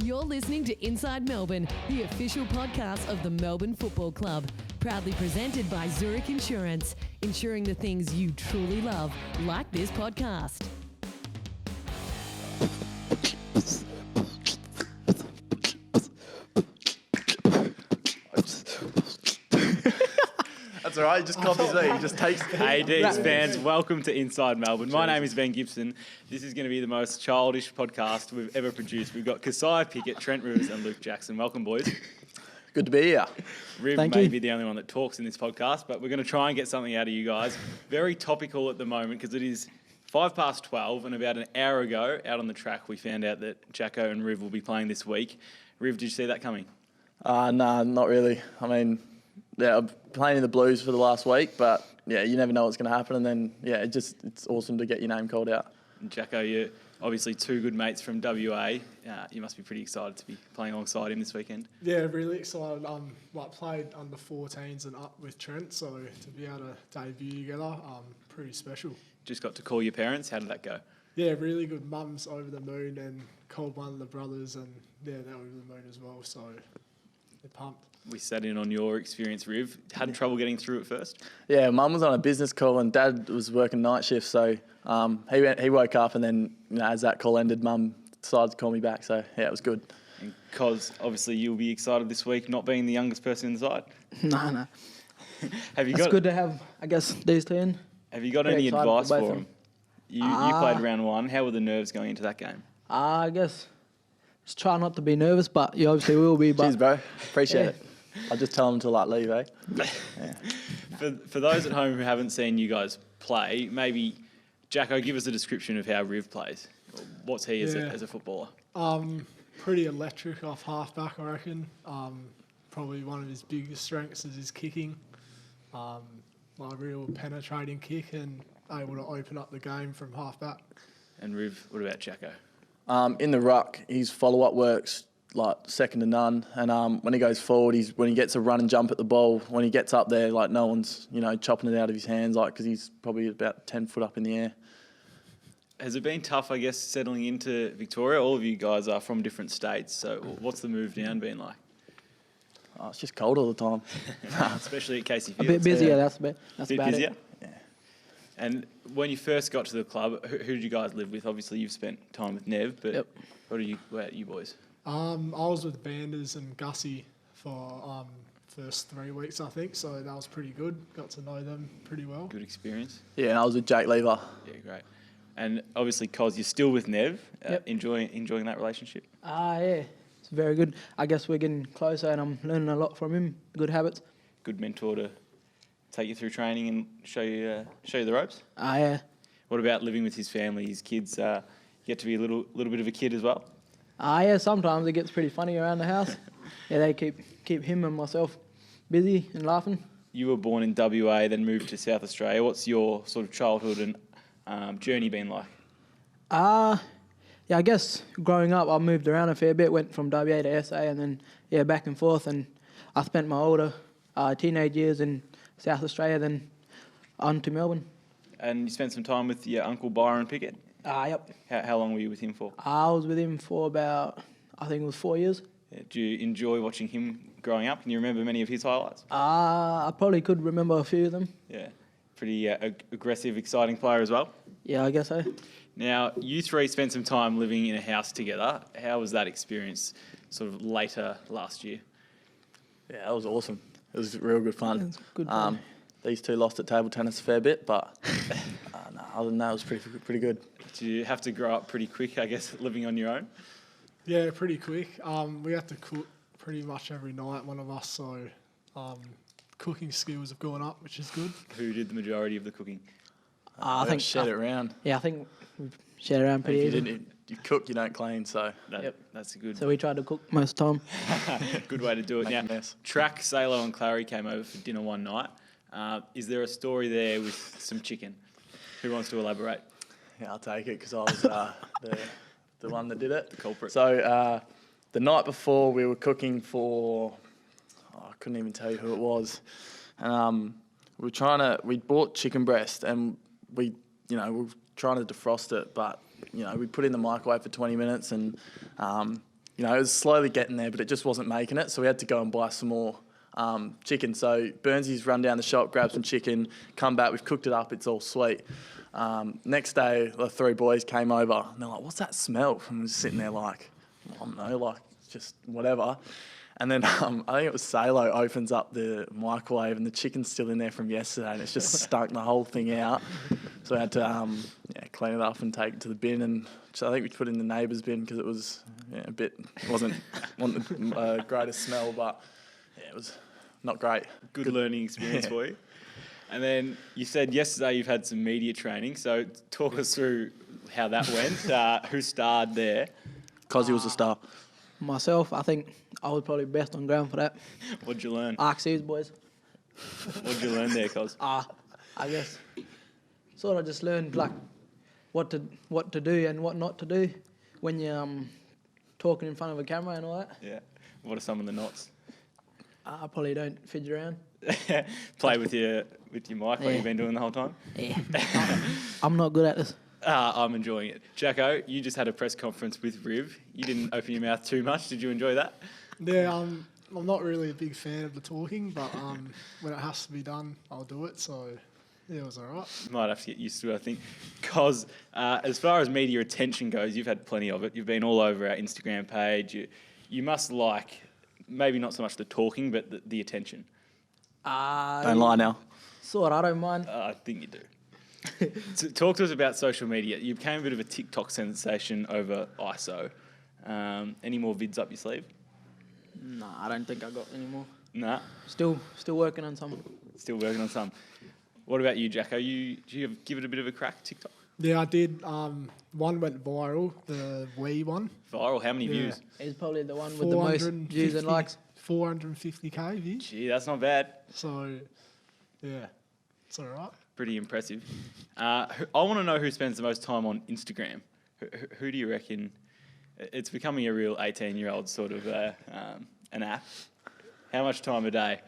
You're listening to Inside Melbourne, the official podcast of the Melbourne Football Club. Proudly presented by Zurich Insurance, ensuring the things you truly love, like this podcast. That's all right, he just copies me, he just takes it. Hey Deeds fans, welcome to Inside Melbourne. My name is Ben Gibson. This is going to be the most childish podcast we've ever produced. We've got Kysaiah, Pickett, Trent Rivers and Luke Jackson. Welcome, boys. Good to be here. Riv may be the only one that talks in this podcast, but we're going to try and get something out of you guys. Very topical at the moment because it is 12:05 and about an hour ago out on the track we found out that Jacko and Riv will be playing this week. Riv, did you see that coming? No, not really. I mean, yeah, I'm playing in the Blues for the last week, but yeah, you never know what's going to happen. And then, yeah, it's awesome to get your name called out. And Jacko, you're obviously two good mates from WA. You must be pretty excited to be playing alongside him this weekend. Yeah, really excited. Played under 14s and up with Trent, so to be able to debut together, pretty special. Just got to call your parents. How did that go? Yeah, really good. Mum's over the moon and called one of the brothers, and yeah, they're over the moon as well. So they're pumped. We sat in on your experience, Riv. Had trouble getting through at first? Yeah, Mum was on a business call and Dad was working night shift, so he woke up and then, as that call ended, Mum decided to call me back. So yeah, it was good. Because obviously you'll be excited this week, not being the youngest person in the side. No. It's good to have, I guess, these two in. Have you got any advice for them? You played round one. How were the nerves going into that game? I guess just try not to be nervous, but you obviously will be. But cheers, bro. Appreciate it. I'll just tell them to leave, eh? Yeah. For those at home who haven't seen you guys play, maybe, Jacko, give us a description of how Riv plays. What's he as a footballer? Pretty electric off halfback, I reckon. Probably one of his biggest strengths is his kicking. Like real penetrating kick and able to open up the game from halfback. And Riv, what about Jacko? In the ruck, his follow-up works like second to none. And when he goes forward, when he gets a run and jump at the ball, when he gets up there, like no one's chopping it out of his hands, like because he's probably about 10 foot up in the air. Has it been tough, I guess, settling into Victoria? All of you guys are from different states, so what's the move down been like? Oh, it's just cold all the time. Especially at Casey a Fields. bit busier, that's about busier? it. Yeah. And when you first got to the club, who did you guys live with? Obviously, you've spent time with Nev, but Yep. what about you boys? I was with Banders and Gussie for first 3 weeks, I think, so that was pretty good. Got to know them pretty well. Good experience? Yeah, and I was with Jake Lever. Yeah, great. And obviously, Cos, you're still with Nev. Yep. Enjoying that relationship? Yeah, it's very good. I guess we're getting closer and I'm learning a lot from him. Good habits. Good mentor to take you through training and show you the ropes? Yeah. What about living with his family, his kids? Get to be a little bit of a kid as well? Yeah, sometimes it gets pretty funny around the house. Yeah, they keep him and myself busy and laughing. You were born in WA, then moved to South Australia. What's your sort of childhood and journey been like? Yeah, I guess growing up I moved around a fair bit, went from WA to SA and then back and forth, and I spent my older teenage years in South Australia, then on to Melbourne. And you spent some time with your uncle Byron Pickett? Yep. How long were you with him for? I was with him for about, I think it was 4 years. Yeah, do you enjoy watching him growing up? Can you remember many of his highlights? I probably could remember a few of them. Yeah. Pretty aggressive, exciting player as well? Yeah, I guess so. Now, you three spent some time living in a house together. How was that experience sort of later last year? Yeah, that was awesome. It was real good fun. It was good fun. These two lost at table tennis a fair bit, but other than that, it was pretty good. Did you have to grow up pretty quick, I guess, living on your own? Yeah, pretty quick. We had to cook pretty much every night, one of us, so cooking skills have gone up, which is good. Who did the majority of the cooking? I think shared it around. Yeah, I think we've shared around pretty If easy. you cook, you don't clean, so That's good. So we tried to cook most of the time. Good way to do it. Make a Now, mess. Track, Salo and Clary came over for dinner one night. Is there a story there with some chicken? Who wants to elaborate? yeah, I'll take it because I was the one that did it. The culprit. So the night before, we were cooking for I couldn't even tell you who it was, and we bought chicken breast and we were trying to defrost it, but we put it in the microwave for 20 minutes and you know, it was slowly getting there, but it just wasn't making it. So we had to go and buy some more chicken. So Burnsy's run down the shop, grab some chicken, come back, we've cooked it up, it's all sweet. Next day, the 3 boys came over and they're like, what's that smell? And I'm just sitting there like, I don't know, like just whatever. And then I think it was Salo opens up the microwave and the chicken's still in there from yesterday and it's just stunk the whole thing out. So I had to clean it up and take it to the bin. And so I think we put it in the neighbour's bin because it was wasn't the greatest smell, but it was not great. Good learning experience for you. And then you said yesterday you've had some media training. So talk us through how that went. Who starred there? Cosy was a star. Myself, I think I was probably best on ground for that. What'd you learn? Arcseas boys. What'd you learn there, Cos? I guess sort of just learned like what to do and what not to do when you're talking in front of a camera and all that. Yeah. What are some of the knots? I probably don't fidget around. Play with your mic like you've been doing the whole time? Yeah. I'm not good at this. I'm enjoying it. Jacko, you just had a press conference with Riv. You didn't open your mouth too much. Did you enjoy that? Yeah, I'm not really a big fan of the talking, but when it has to be done, I'll do it. So, yeah, it was all right. Might have to get used to it, I think. Because as far as media attention goes, you've had plenty of it. You've been all over our Instagram page. You must like, maybe not so much the talking, but the attention. Don't lie now. Sort of, I don't mind. I think you do. So talk to us about social media. You became a bit of a TikTok sensation over ISO. Any more vids up your sleeve? Nah, I don't think I got any more. Nah. Still working on some. Still working on some. What about you, Jacko? Do you give it a bit of a crack, TikTok? Yeah, I did. One went viral, the Wii one. Viral? How many views? It's probably the one with the most views and likes. 450k views. Gee, that's not bad. So, yeah, it's all right. Pretty impressive. I want to know who spends the most time on Instagram. Who do you reckon? It's becoming a real 18-year-old sort of an app. How much time a day?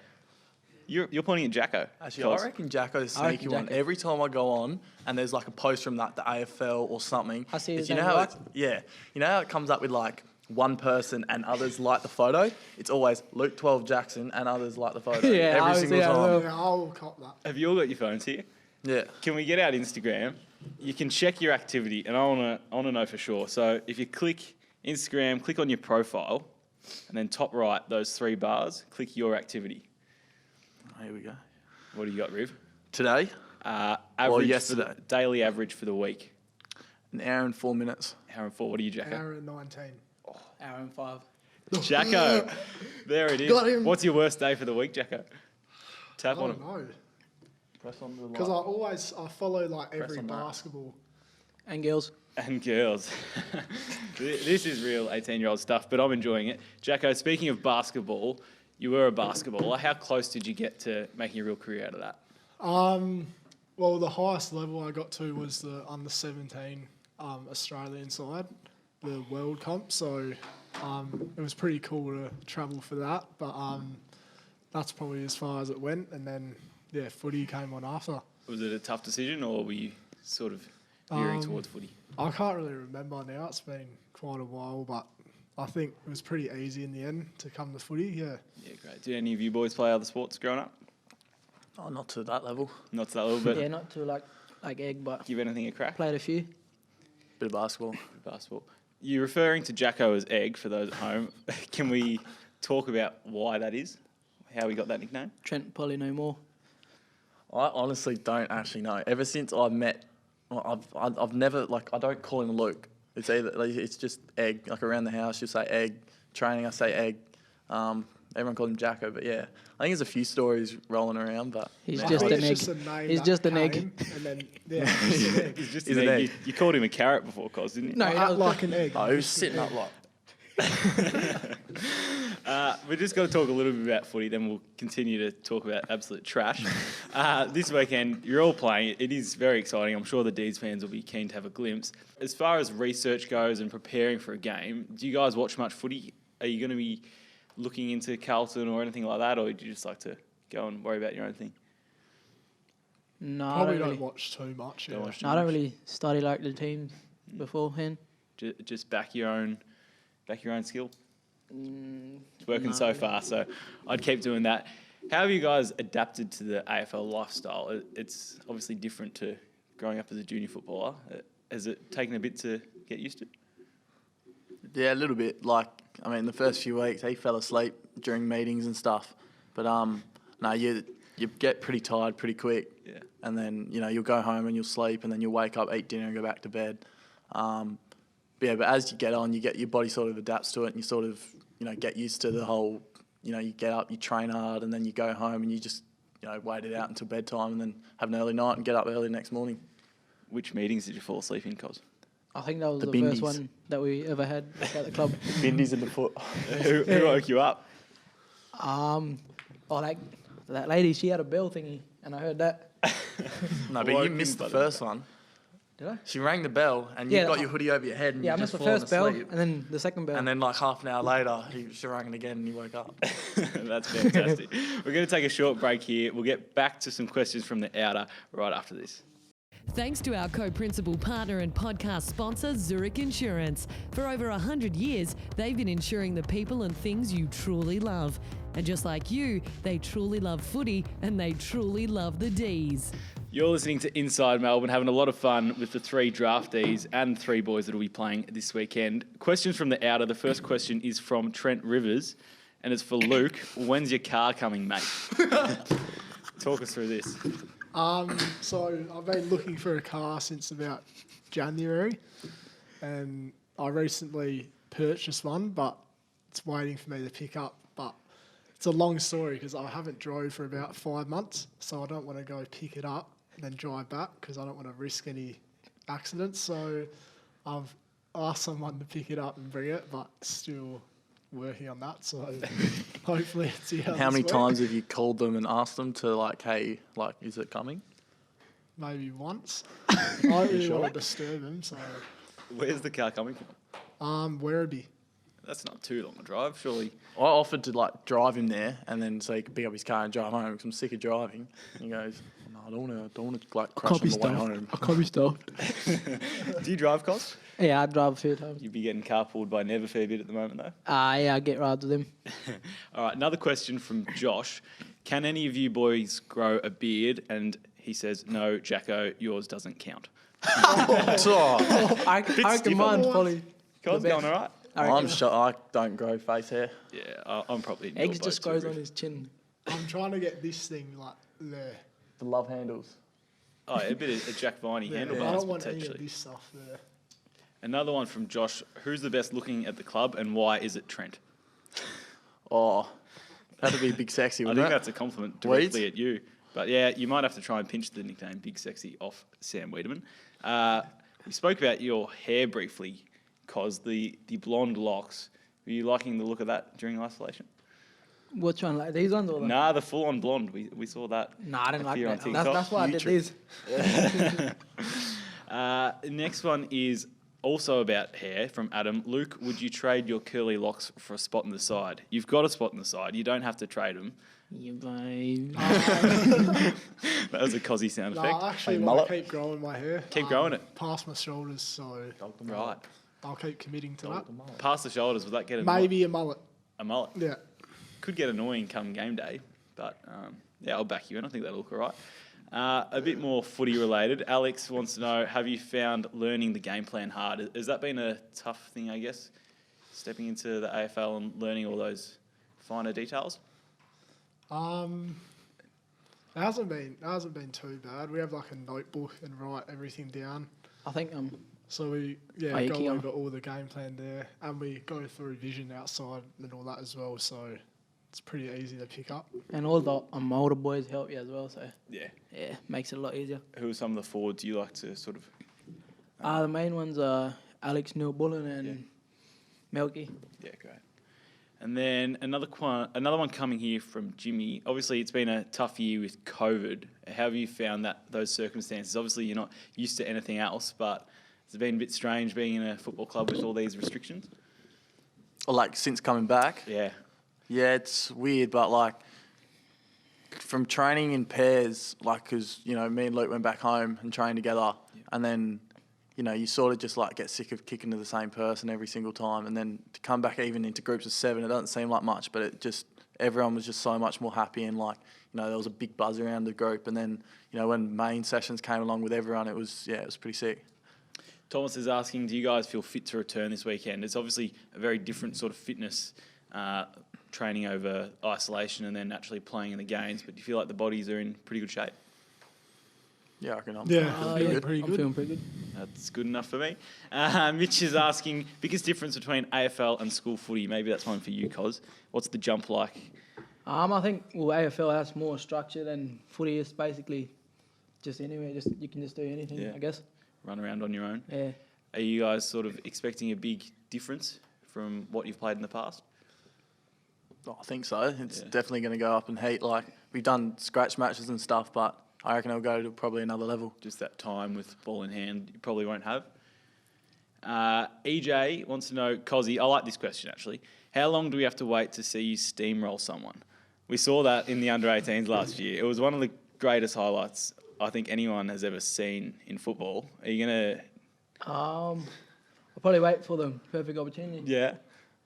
You're pointing at Jacko. Actually, I reckon Jacko's a sneaky one. Every time I go on and there's like a post from like the AFL or something, I see his you know name how like? you know how it comes up with like one person and others like the photo? It's always Luke 12 Jackson and others like the photo. Yeah, I every single time. Yeah, I'll cop that. Have you all got your phones here? Yeah. Can we get out Instagram? You can check your activity, and I wanna know for sure. So if you click Instagram, click on your profile, and then top right, those 3 bars, click your activity. Here we go. What do you got, Riv? Today, Average yesterday. For the daily average for the week. an hour and 4 minutes. Hour and 4. What are you, Jacko? Hour and 19. Hour and 5. Jacko. There it is. Got him. What's your worst day for the week, Jacko? I Tap on don't him. know. Press on the Because I follow like every on that. basketball. And girls. And girls. This is real 18-year-old stuff, but I'm enjoying it. Jacko, speaking of basketball, you were a basketballer. How close did you get to making a real career out of that? Well, the highest level I got to was the under 17 Australian side, the World Comp. So it was pretty cool to travel for that. But that's probably as far as it went. And then, yeah, footy came on after. Was it a tough decision, or were you sort of veering towards footy? I can't really remember now. It's been quite a while, but I think it was pretty easy in the end to come to footy, yeah. Yeah, great. Did any of you boys play other sports growing up? Oh, not to that level. Not to that level, but Yeah, not to like egg, but give anything a crack? played a few. Bit of basketball. Basketball. You're referring to Jacko as Egg for those at home. Can we talk about why that is? How we got that nickname? Trent probably no more. I honestly don't actually know. Ever since I met, I've never, like, I don't call him Luke. It's either, like, it's just Egg. Like, around the house, you say Egg. Training, I say Egg. Everyone called him Jacko, but yeah. I think there's a few stories rolling around, but... He's man, just I an think egg. it's just a name He's that just an egg. came, And then, yeah, just an egg. He's just He's an an egg. egg. You called him a carrot before, Cos, didn't you? No, I act like an egg. Oh, he was sitting up like... We've just got to talk a little bit about footy, then we'll continue to talk about absolute trash. This weekend, you're all playing. It is very exciting. I'm sure the Deeds fans will be keen to have a glimpse. As far as research goes and preparing for a game, do you guys watch much footy? Are you going to be looking into Carlton or anything like that, or do you just like to go and worry about your own thing? No, I Probably don't don't really, watch too much. Don't Yeah. watch too no, I don't much? really study like the teams beforehand. Just back your own Back your own skill? It's working no. so far, so I'd keep doing that. How have you guys adapted to the AFL lifestyle? It's obviously different to growing up as a junior footballer. Has it taken a bit to get used to? Yeah, a little bit. Like, I mean, the first few weeks, he fell asleep during meetings and stuff. But no, you get pretty tired pretty quick. Yeah. And then, you know, you'll go home and you'll sleep, and then you'll wake up, eat dinner, and go back to bed. But as you get on, your body sort of adapts to it, and you sort of, you know, get used to the whole, you know, you get up, you train hard, and then you go home and you just, you know, wait it out until bedtime and then have an early night and get up early the next morning. Which meetings did you fall asleep in, Cos? I think that was The the first bindies. one that we ever had at the club. Bindies in the foot. Who woke you up? That lady, she had a bell thingy, and I heard that. No, but Woke you him missed the by the- first one. Did I? She rang the bell, and Yeah, you got your hoodie over your head, and Yeah, I you missed just the fallen first bell, asleep. and then the second bell. And then, like, half an hour later, she rang it again, and you woke up. That's fantastic. We're going to take a short break here. We'll get back to some questions from the outer right after this. Thanks to our co-principal partner and podcast sponsor, Zurich Insurance. For over 100 years, they've been insuring the people and things you truly love. And just like you, they truly love footy and they truly love the D's. You're listening to Inside Melbourne, having a lot of fun with the 3 draftees and 3 boys that will be playing this weekend. Questions from the outer. The first question is from Trent Rivers, and it's for Luke. When's your car coming, mate? Talk us through this. So I've been looking for a car since about January, and I recently purchased one, but it's waiting for me to pick up. But it's a long story because I haven't drove for about 5 months, so I don't want to go pick it up and then drive back because I don't want to risk any accidents. So I've asked someone to pick it up and bring it, but still working on that. So hopefully it's here. How this many week. times have you called them and asked them to, like, hey, like, is it coming? Maybe once. I don't really sure? want to disturb him, so Where's the car coming from? Werribee. That's not too long a drive, surely. I offered to, like, drive him there and then so he could pick up his car and drive home because I'm sick of driving. And he goes, no, I don't want to like, crash on the way home. I can't be stopped. Do you drive, Cos? Yeah, I drive a few times. You'd be getting carpooled by Nev a fair bit at the moment, though. Yeah, I get rides with him. All right, another question from Josh. Can any of you boys grow a beard? And he says, no, Jacko, yours doesn't count. I reckon stiff mine's on probably Cos, the best. going all right? I'm sure I don't grow face hair. Yeah, I'm probably in your Eggs boat just too, grows Rick. on his chin. I'm trying to get this thing like there. The love handles. Oh, a bit of a Jack Viney I handlebars don't want any of potentially. this stuff there. Another one from Josh. Who's the best looking at the club and why is it Trent? Oh, that'd be Big Sexy, I wouldn't think it? that's a compliment directly Weeds? at you. But yeah, you might have to try and pinch the nickname Big Sexy off Sam Wiedemann. We spoke about your hair briefly, Cos, the blonde locks. Were you liking the look of that during isolation? Which one, like these ones or the... Nah, the full on blonde. We saw that. Nah, I didn't like appear on that. TikTok. That's why I did Future. these. Next one is also about hair from Adam. Luke, would you trade your curly locks for a spot in the side? You've got a spot in the side. You don't have to trade them. Yeah, babe. That was a cosy sound effect. I actually Hey, want mullet. to keep growing my hair. Keep growing it. Past my shoulders, so Right. I'll keep committing to that. Past the shoulders, will that get Maybe a mullet. a mullet? Yeah. Could get annoying come game day, but yeah, I'll back you in. I think that'll look all right. A bit more footy related. Alex wants to know, have you found learning the game plan hard? Has that been a tough thing, I guess, stepping into the AFL and learning all those finer details? It hasn't been too bad. We have like a notebook and write everything down. I think So we Oh, you go keep on. over all the game plan there, and we go through vision outside and all that as well. So it's pretty easy to pick up. and all the older boys help you as well, so Yeah. yeah, makes it a lot easier. Who are some of the forwards you like to sort of... The main ones are Alex Neil-Bullen and Melky. Yeah, great. And then another one coming here from Jimmy. Obviously, it's been a tough year with COVID. How have you found those circumstances? Obviously, you're not used to anything else, but it's been a bit strange being in a football club with all these restrictions. Or, like, since coming back. Yeah. Yeah, it's weird, but, like, from training in pairs, like, because, you know, me and Luke went back home and trained together, and then you sort of just like get sick of kicking to the same person every single time, and then to come back even into groups of 7, it doesn't seem like much, but it just everyone was just so much more happy, and like there was a big buzz around the group, and then when main sessions came along with everyone, it was pretty sick. Thomas is asking, do you guys feel fit to return this weekend? It's obviously a very different sort of fitness, training over isolation and then actually playing in the games, but do you feel like the bodies are in pretty good shape? Yeah, I reckon I'm Yeah, feeling pretty I'm good. feeling pretty good. That's good enough for me. Mitch is asking, biggest difference between AFL and school footy? Maybe that's one for you, Cos. What's the jump like? I think AFL has more structure than footy. Is basically just anywhere. You can just do anything. Yeah. I guess. Run around on your own? Yeah. Are you guys sort of expecting a big difference from what you've played in the past? Oh, I think so. It's definitely going to go up in heat. Like, we've done scratch matches and stuff, but I reckon it'll go to probably another level. Just that time with ball in hand you probably won't have. EJ wants to know, Cozzy, I like this question actually. How long do we have to wait to see you steamroll someone? We saw that in the under-18s last year. It was one of the greatest highlights I think anyone has ever seen in football. Are you going to... I'll probably wait for the perfect opportunity. Yeah.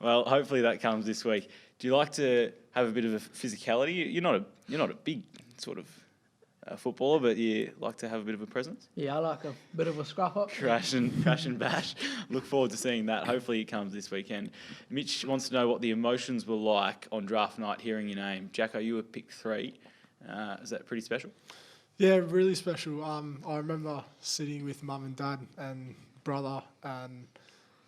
Well, hopefully that comes this week. Do you like to have a bit of a physicality? You're not a big sort of footballer, but you like to have a bit of a presence. Yeah, I like a bit of a scruff up. Crash and bash. Look forward to seeing that. Hopefully it comes this weekend. Mitch wants to know what the emotions were like on draft night, hearing your name. Jacko, you were picked 3. Is that pretty special? Yeah, really special. I remember sitting with mum and dad and brother, and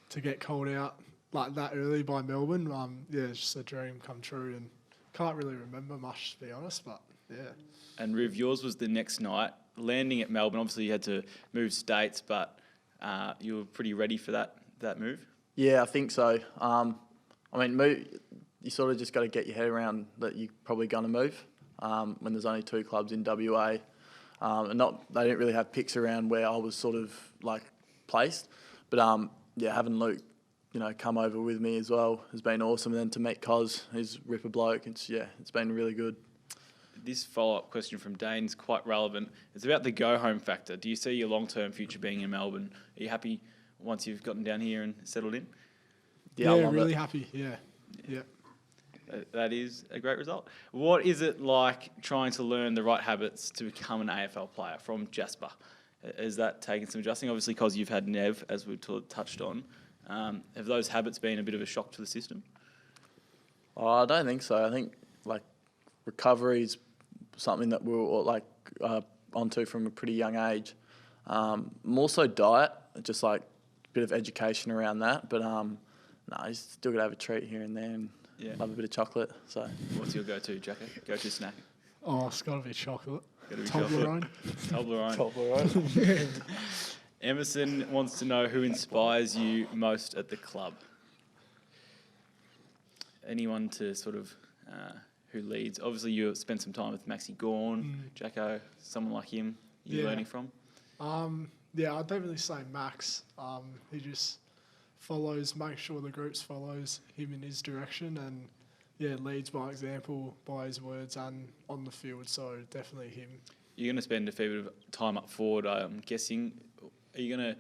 to get called out like that early by Melbourne, it's just a dream come true, and can't really remember much, to be honest, but yeah. And Riv, yours was the next night. Landing at Melbourne, obviously you had to move states, but you were pretty ready for that move? Yeah, I think so. You sort of just got to get your head around that you're probably going to move when there's only 2 clubs in WA. They didn't really have picks around where I was sort of like placed. But having Luke, come over with me as well has been awesome. And then to meet Cos, who's a ripper bloke, it's been really good. This follow-up question from Dane is quite relevant. It's about the go-home factor. Do you see your long-term future being in Melbourne? Are you happy once you've gotten down here and settled in? Yeah, I love really it. happy. Yeah. That is a great result. What is it like trying to learn the right habits to become an AFL player from Jasper? Has that taken some adjusting? Obviously, because you've had Nev, as we've touched on. Have those habits been a bit of a shock to the system? I don't think so. I think recovery is something that we're all onto from a pretty young age. More so diet, just like a bit of education around that. But you still got to have a treat here and there, and love a bit of chocolate. So, what's your go-to, Jacko? Go-to snack? Oh, it's got to be chocolate. Gotta be Toblerone. Toblerone. Emerson wants to know who inspires you most at the club. Anyone to sort of who leads? Obviously, you spent some time with Maxi Gawn, Jacko, someone like him you're learning from? I don't really say Max. He just makes sure the groups follows him in his direction, and leads by example, by his words and on the field. So definitely him. You're going to spend a fair bit of time up forward, I'm guessing. Are you going to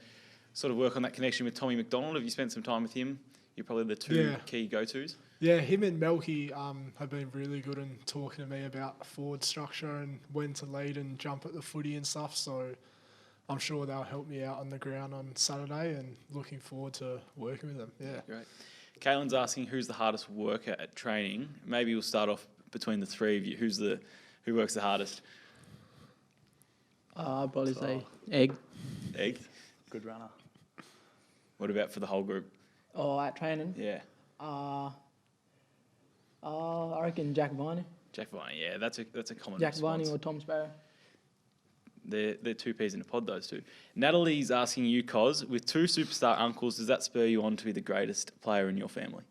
sort of work on that connection with Tommy McDonald? Have you spent some time with him? You're probably the 2 key go-tos. Yeah, him and Melky have been really good in talking to me about forward structure and when to lead and jump at the footy and stuff. So I'm sure they'll help me out on the ground on Saturday, and looking forward to working with them. Yeah. Great. Caitlin's asking who's the hardest worker at training. Maybe we'll start off between the 3 of you. Who works the hardest? I'd probably say Egg. Egg. good runner. What about for the whole group? Oh, at training? Yeah. I reckon Jack Viney. Jack Viney, yeah, that's a common Jack response. Viney or Tom Sparrow. They're 2 peas in a pod, those 2. Natalie's asking you, Cos, with 2 superstar uncles, does that spur you on to be the greatest player in your family?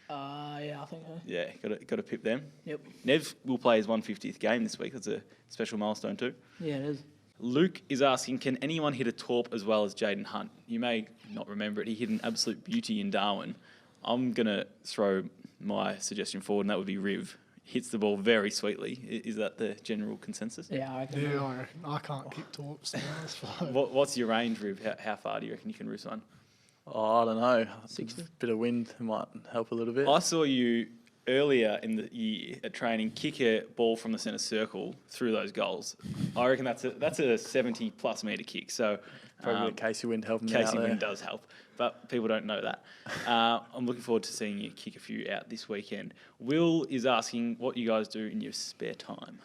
Yeah, I think so. Yeah, got to pip them. Yep. Nev will play his 150th game this week. That's a special milestone too. Yeah, it is. Luke is asking, can anyone hit a torp as well as Jaden Hunt? You may not remember it. He hit an absolute beauty in Darwin. I'm going to throw my suggestion forward, and that would be Riv. hits the ball very sweetly. Is that the general consensus? Yeah, I reckon. Yeah, I reckon. I can't kick tops, to be honest. What's your range, Rube? How far do you reckon you can roost one? Oh, I don't know. 60. Bit of wind might help a little bit. I saw you earlier in the year at training kick a ball from the centre circle through those goals. I reckon that's a 70+ metre kick. So Probably a bit of Casey wind helping me out Casey there. wind does help, but people don't know that. I'm looking forward to seeing you kick a few out this weekend. Will is asking what you guys do in your spare time.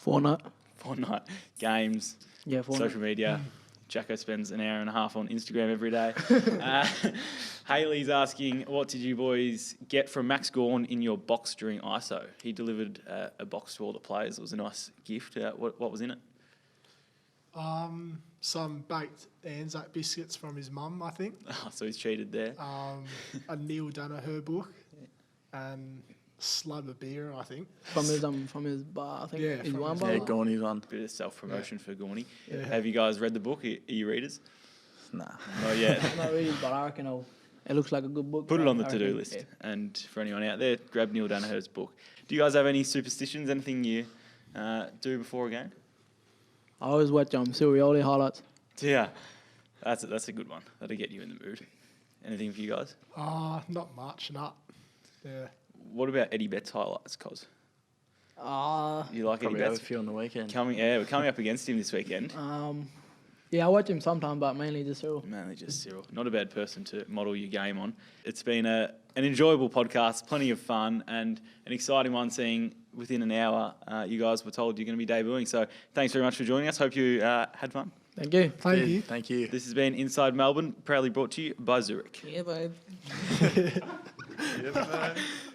Fortnite. Fortnite, games, Yeah, Fortnite. social media. Jacko spends an hour and a half on Instagram every day. Haley's asking, what did you boys get from Max Gawn in your box during ISO? He delivered a box to all the players. It was a nice gift. What was in it? Some baked Anzac biscuits from his mum, I think. Oh, so he's cheated there. A Neil Danaher book, and a slab of beer, I think. From his bar, I think. Yeah, his from wine his bar. Yeah, Gorney's one. Bit of self-promotion for Gorney. Yeah. Have you guys read the book? Are you readers? Nah. Not yet. Not really, but I reckon it looks like a good book. Put it on the I to-do reckon, list. yeah. And for anyone out there, grab Neil Danaher's book. Do you guys have any superstitions? Anything you do before a game? I always watch Sirioli highlights. Yeah, that's a good one. That'll get you in the mood. Anything for you guys? Not much, Yeah. What about Eddie Betts highlights, Cos? You like Probably Eddie have a Betts? few on the weekend. We're coming up against him this weekend. Yeah, I watch him sometimes, but mainly just Cyril. Mainly just Cyril. Not a bad person to model your game on. It's been an enjoyable podcast, plenty of fun, and an exciting one seeing within an hour you guys were told you're going to be debuting. So thanks very much for joining us. Hope you had fun. Thank you. Thank you. Thank you. This has been Inside Melbourne, proudly brought to you by Zurich. Yeah, babe.